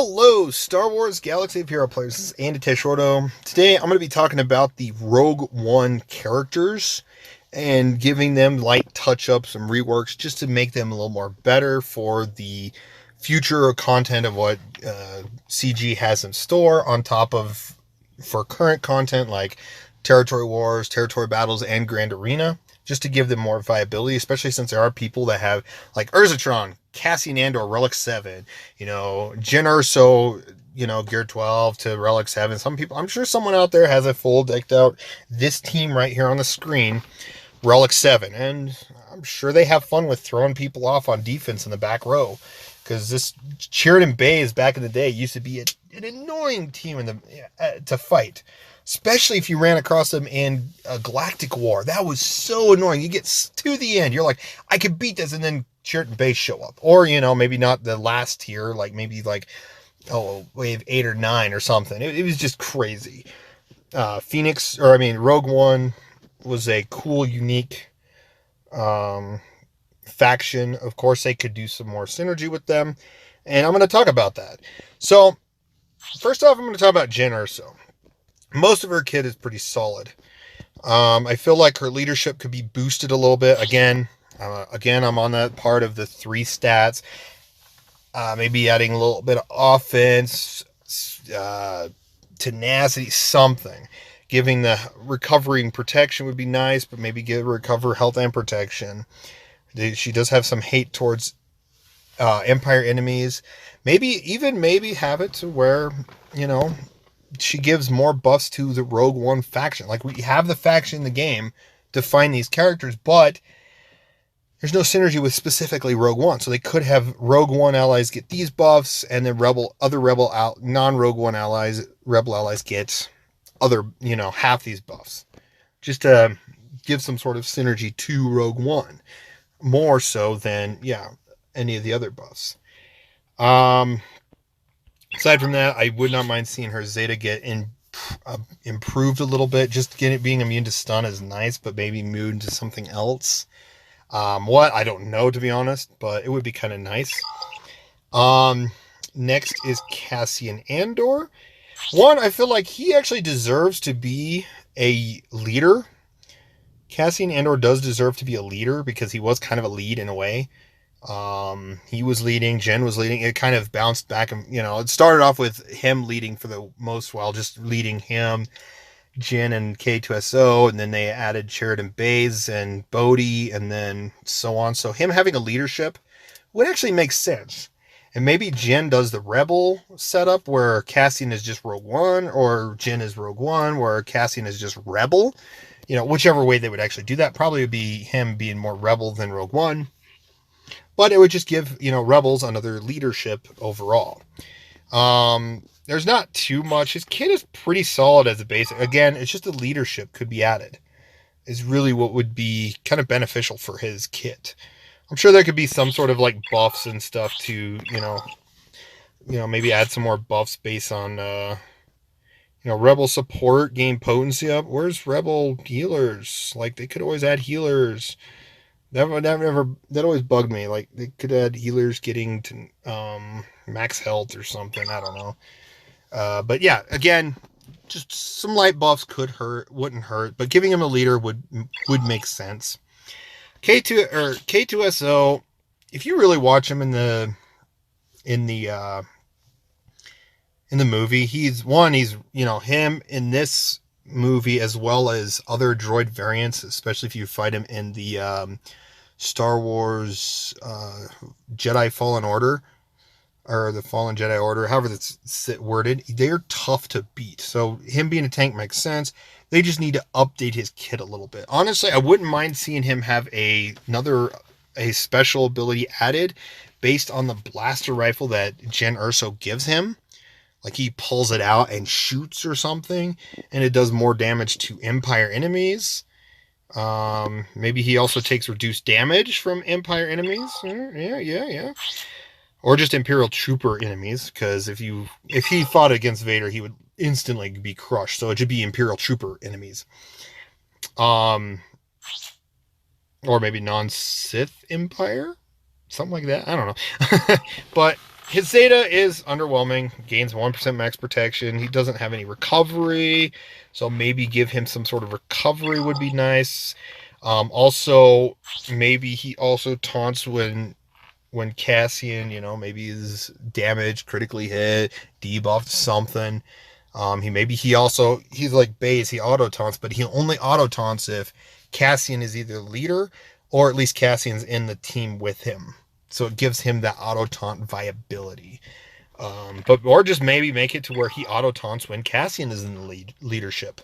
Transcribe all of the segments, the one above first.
Hello, Star Wars Galaxy of Hero players. This is Andy Teshorto. Today, I'm going to be talking about the Rogue One characters and giving them light touch-ups and reworks just to make them a little more better for the future content of what CG has in store, on top of for current content like Territory Wars, Territory Battles, and Grand Arena, just to give them more viability, especially since there are people that have, like Urzatron, Cassian Andor, Relic 7, Jyn Erso, Gear 12 to Relic 7. Some people, I'm sure someone out there has a full decked out, this team right here on the screen, Relic 7. And I'm sure they have fun with throwing people off on defense in the back row. Because this Sheridan Bays back in the day used to be an annoying team to fight. Especially if you ran across them in a Galactic War. That was so annoying. You get to the end, you're like, I could beat this, and then Sheridan Bays show up. Or, maybe not the last tier, like maybe wave 8 or 9 or something. It was just crazy. Rogue One was a cool, unique faction. Of course, they could do some more synergy with them, and I'm going to talk about that. So, first off, I'm going to talk about Jyn Erso. Most of her kit is pretty solid. I feel like her leadership could be boosted a little bit. Again, I'm on that part of the 3 stats. Maybe adding a little bit of offense, tenacity, something. Giving the recovery and protection would be nice, but maybe recover health and protection. She does have some hate towards Empire enemies. Maybe have it to where, she gives more buffs to the Rogue One faction. Like, we have the faction in the game to find these characters, but there's no synergy with specifically Rogue One. So they could have Rogue One allies get these buffs, and then non-Rogue One allies, rebel allies get other, half these buffs. Just to give some sort of synergy to Rogue One. More so than, any of the other buffs. Aside from that, I would not mind seeing her Zeta get improved a little bit. Just being immune to stun is nice, but maybe immune to something else. What? I don't know, to be honest, but it would be kind of nice. Next is Cassian Andor. One, I feel like he actually deserves to be a leader. Cassian Andor does deserve to be a leader because he was kind of a lead in a way. He was leading, Jyn was leading. It kind of bounced back, and it started off with him leading for the most while, just leading him, Jyn and K2SO, and then they added Sheridan Bays and Bodhi, and then so on. So him having a leadership would actually make sense. And maybe Jyn does the Rebel setup where Cassian is just Rogue One, or Jyn is Rogue One where Cassian is just Rebel. Whichever way they would actually do that, probably would be him being more Rebel than Rogue One. But it would just give, Rebels another leadership overall. There's not too much. His kit is pretty solid as a basic. Again, it's just the leadership could be added. Is really what would be kind of beneficial for his kit. I'm sure there could be some sort of like buffs and stuff to, maybe add some more buffs based on, Rebel support, gain potency up. Where's Rebel healers? Like, they could always add healers. That always bugged me. Like, they could add healers getting to max health or something. I don't know. But yeah, again, just some light buffs wouldn't hurt. But giving him a leader would make sense. K2SO, if you really watch him in the movie, he's him in this movie as well as other droid variants, especially if you fight him in the Star Wars Jedi Fallen Order, or the Fallen Jedi Order, however that's worded. They're tough to beat. So him being a tank makes sense. They just need to update his kit a little bit. Honestly, I wouldn't mind seeing him have a special ability added based on the blaster rifle that Jyn Erso gives him. Like, he pulls it out and shoots or something, and it does more damage to Empire enemies. Maybe he also takes reduced damage from Empire enemies. Yeah. Or just Imperial Trooper enemies, because if he fought against Vader, he would instantly be crushed. So it should be Imperial Trooper enemies. Or maybe non-Sith Empire? Something like that. I don't know. But his Zeta is underwhelming. Gains 1% max protection. He doesn't have any recovery, so maybe give him some sort of recovery would be nice. Also, maybe he also taunts when Cassian, maybe is damaged, critically hit, debuffed something. He's like Baze, he auto taunts, but he only auto taunts if Cassian is either leader or at least Cassian's in the team with him. So it gives him that auto taunt viability. Or just maybe make it to where he auto taunts when Cassian is in the leadership.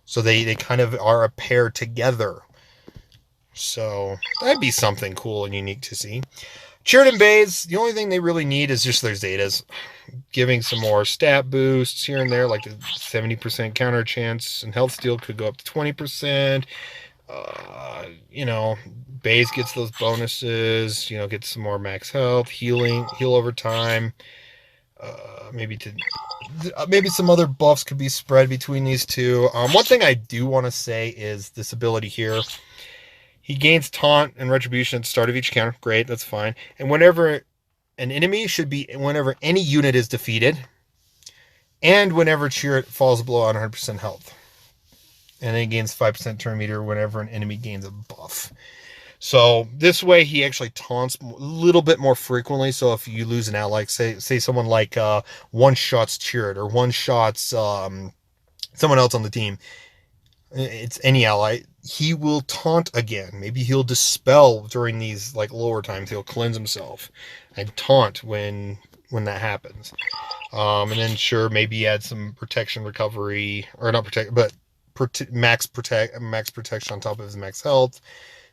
So they kind of are a pair together. So that'd be something cool and unique to see. Chirrut and Baze, the only thing they really need is just their Zetas. Giving some more stat boosts here and there, like the 70% counter chance and health steal could go up to 20%. Baze gets those bonuses, gets some more max health, heal over time. Maybe some other buffs could be spread between these two. One thing I do want to say is this ability here. He gains taunt and retribution at the start of each counter. Great, that's fine. And whenever any unit is defeated, and whenever Chirrut falls below 100% health. And then he gains 5% turn meter whenever an enemy gains a buff. So this way he actually taunts a little bit more frequently. So if you lose an ally, say someone like one-shots Chirrut or one-shots someone else on the team, it's any ally, he will taunt again. Maybe he'll dispel during these like lower times. He'll cleanse himself and taunt when that happens. And then maybe add some protection recovery, or not protect, but max protection on top of his max health.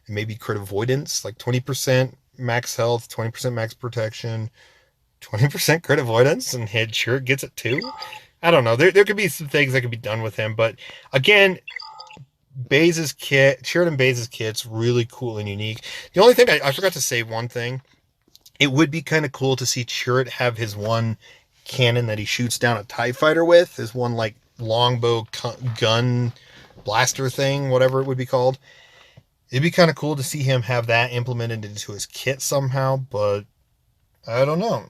And maybe crit avoidance, like 20% max health, 20% max protection, 20% crit avoidance, and Chirrut gets it too. I don't know. There could be some things that could be done with him, but again, Chirrut and Baze's kit's really cool and unique. The only thing I forgot to say one thing. It would be kind of cool to see Chirrut have his one cannon that he shoots down a TIE fighter with, his one like longbow gun blaster thing, whatever it would be called. It'd be kind of cool to see him have that implemented into his kit somehow, but I don't know.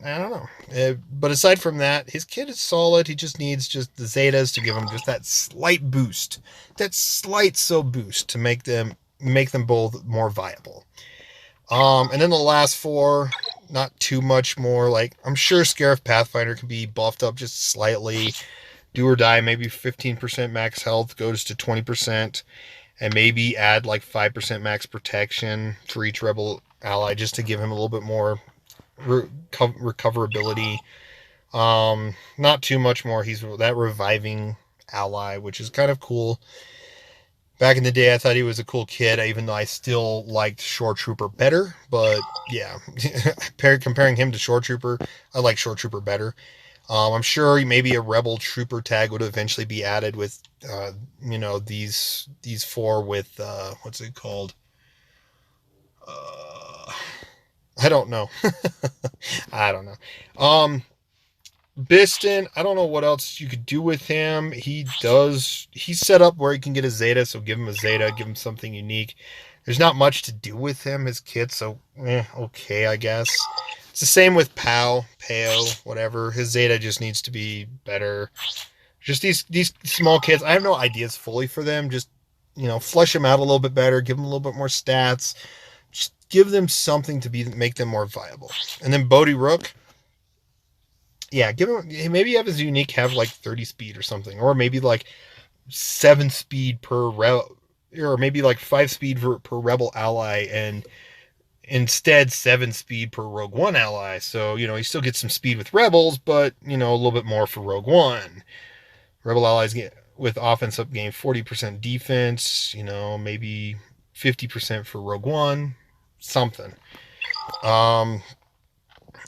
But aside from that, his kit is solid. He just needs the Zetas to give him just that slight boost. That slight boost to make them both more viable. And then the last four, not too much more. Like, I'm sure Scarif Pathfinder can be buffed up just slightly. Do or die, maybe 15% max health goes to 20%. And maybe add like 5% max protection for each rebel ally just to give him a little bit more recoverability. Not too much more. He's that reviving ally, which is kind of cool. Back in the day, I thought he was a cool kid, even though I still liked Shore Trooper better. But yeah, comparing him to Shore Trooper, I like Shore Trooper better. I'm sure maybe a Rebel Trooper tag would eventually be added with, these four with, what's it called? I don't know. I don't know. Biston, I don't know what else you could do with him. He's set up where he can get a Zeta, so give him a Zeta, give him something unique. There's not much to do with him, his kit, so okay, I guess. It's the same with Pao, whatever. His Zeta just needs to be better. Just these small kits, I have no ideas fully for them. Just, flesh them out a little bit better, give them a little bit more stats. Just give them something to make them more viable. And then Bodhi Rook, yeah, maybe have his unique have like 30 speed or something, or maybe like 7 speed per or maybe like 5 speed per rebel ally, and instead 7 speed per Rogue One ally. So he still gets some speed with rebels, but a little bit more for Rogue One. Rebel allies get with offense up gain 40% defense. Maybe 50% for Rogue One, something.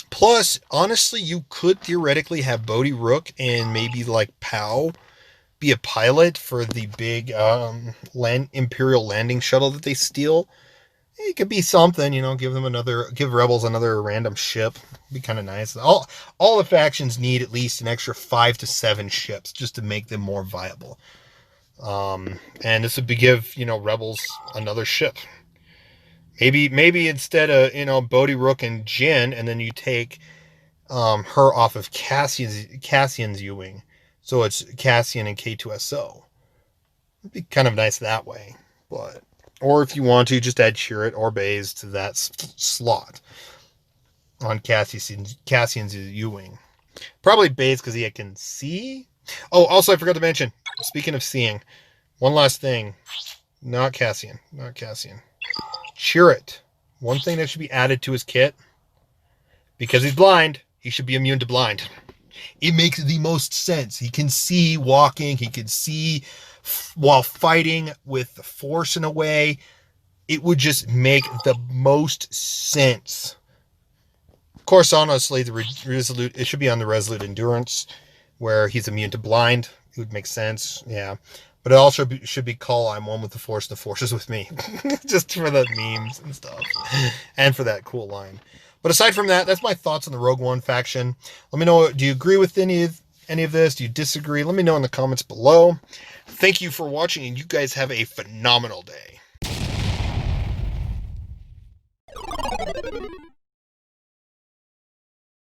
Plus, honestly, you could theoretically have Bodhi Rook and maybe like Pao be a pilot for the big Imperial landing shuttle that they steal. It could be something, give Rebels another random ship. Be kind of nice. All the factions need at least an extra 5 to 7 ships just to make them more viable. And this would give Rebels another ship. Maybe instead of Bodhi Rook and Jin, and then you take her off of Cassian's Ewing. So it's Cassian and K2SO. It'd be kind of nice that way. But, or if you want to, just add Chirrut or Baze to that slot on Cassian's Ewing. Probably Baze because he can see. Oh, also I forgot to mention, speaking of seeing, one last thing. Not Cassian. Chirrut. One thing that should be added to his kit, because he's blind, he should be immune to blind. It makes the most sense. He can see walking. He can see while fighting with the Force in a way. It would just make the most sense. Of course, honestly, it should be on the Resolute Endurance, where he's immune to blind. It would make sense, yeah. But it also should be call I'm one with the Force, the Force is with me. Just for the memes and stuff. And for that cool line. But aside from that, that's my thoughts on the Rogue One faction. Let me know, do you agree with any of this? Do you disagree? Let me know in the comments below. Thank you for watching, and you guys have a phenomenal day.